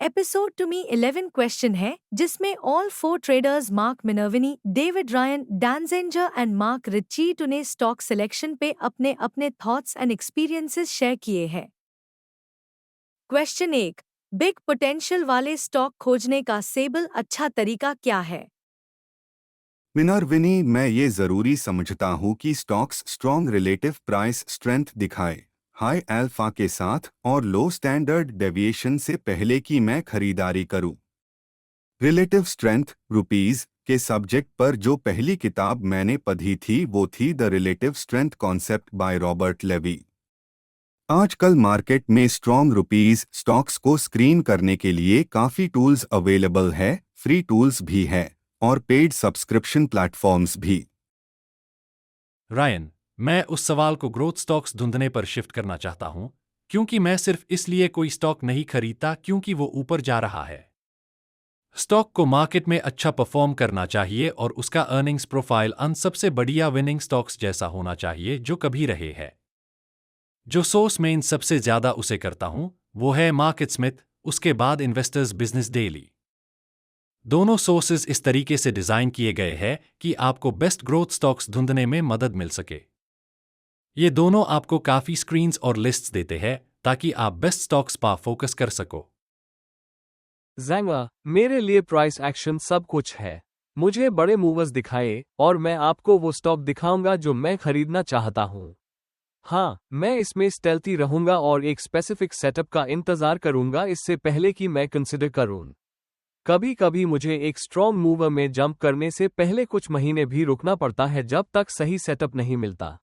Episode to me 11 question है जिसमें all 4 traders Mark Minervini, David Ryan, Dan Zanger and Mark Ritchie ने stock selection पे अपने अपने थॉट्स एंड एक्सपीरियंसेस शेयर किए हैं। क्वेश्चन 1, बिग पोटेंशियल वाले स्टॉक खोजने का सेबल अच्छा तरीका क्या है? मिनर्विनी, मैं ये ज़रूरी समझता हूँ कि stocks strong relative price strength दिखाए, हाई अल्फा के साथ और लो स्टैंडर्ड डेविएशन से पहले कि मैं खरीदारी करूँ। रिलेटिव स्ट्रेंथ रुपीस के सब्जेक्ट पर जो पहली किताब मैंने पढ़ी थी वो थी the relative strength concept by Robert Levy. आजकल मार्केट में स्ट्रॉन्ग रुपीस स्टॉक्स को स्क्रीन करने के लिए काफ़ी टूल्स अवेलेबल है, फ्री टूल्स भी है और पेड सब्सक्रिप्शन प्लेटफॉर्म्स भी। रायन, मैं उस सवाल को ग्रोथ स्टॉक्स ढूंढने पर शिफ्ट करना चाहता हूं, क्योंकि मैं सिर्फ इसलिए कोई स्टॉक नहीं खरीदता क्योंकि वो ऊपर जा रहा है। स्टॉक को मार्केट में अच्छा परफॉर्म करना चाहिए और उसका अर्निंग्स प्रोफाइल अन सबसे बढ़िया विनिंग स्टॉक्स जैसा होना चाहिए जो कभी रहे हैं। जो सोर्स में इन सबसे ज्यादा उसे करता हूं वो है मार्केट स्मिथ, उसके बाद इन्वेस्टर्स बिजनेस डेली। दोनों सोर्सेज इस तरीके से डिजाइन किए गए हैं कि आपको बेस्ट ग्रोथ स्टॉक्स ढूंढने में मदद मिल सके। ये दोनों आपको काफी स्क्रीन्स और लिस्ट्स देते हैं ताकि आप बेस्ट स्टॉक्स पर फोकस कर सको। ज़ैंगा, मेरे लिए प्राइस एक्शन सब कुछ है। मुझे बड़े मूवर्स दिखाए और मैं आपको वो स्टॉक दिखाऊंगा जो मैं खरीदना चाहता हूँ। हाँ, मैं इसमें स्टेल्थी रहूंगा और एक स्पेसिफिक सेटअप का इंतजार करूंगा इससे पहले कि मैं कंसिडर करूं। कभी कभी मुझे एक स्ट्रॉन्ग मूवर में जंप करने से पहले कुछ महीने भी रुकना पड़ता है जब तक सही सेटअप नहीं मिलता।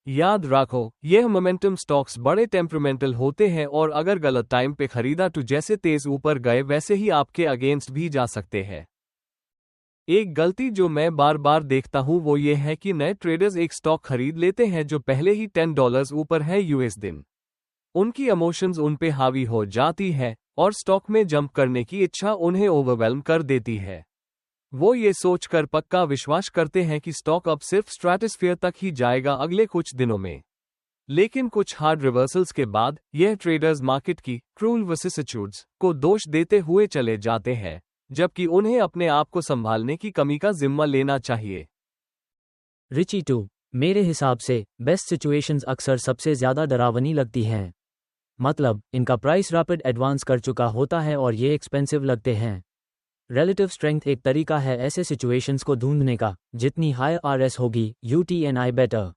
याद रखो, यह मोमेंटम स्टॉक्स बड़े टेम्परामेंटल होते हैं और अगर गलत टाइम पे खरीदा तो जैसे तेज ऊपर गए वैसे ही आपके अगेंस्ट भी जा सकते हैं। एक गलती जो मैं बार बार देखता हूं वो ये है कि नए ट्रेडर्स एक स्टॉक खरीद लेते हैं जो पहले ही $10 ऊपर है यूएस दिन। उनकी इमोशंस उन पे हावी हो जाती है और स्टॉक में जंप करने की इच्छा उन्हें ओवरवेल्म कर देती है। वो ये सोचकर पक्का विश्वास करते हैं कि स्टॉक अब सिर्फ स्ट्रैटोस्फीयर तक ही जाएगा अगले कुछ दिनों में। लेकिन कुछ हार्ड रिवर्सल्स के बाद यह ट्रेडर्स मार्केट की क्रूल विसिसिट्यूड्स को दोष देते हुए चले जाते हैं, जबकि उन्हें अपने आप को संभालने की कमी का जिम्मा लेना चाहिए। रिची टू, मेरे हिसाब से बेस्ट सिचुएशंस अक्सर सबसे ज्यादा डरावनी लगती हैं। मतलब, इनका प्राइस रैपिड एडवांस कर चुका होता है और ये एक्सपेंसिव लगते हैं। रिलेटिव स्ट्रेंथ एक तरीका है ऐसे सिचुएशंस को ढूंढने का, जितनी हाई आरएस होगी यूटीएनआई बेटर।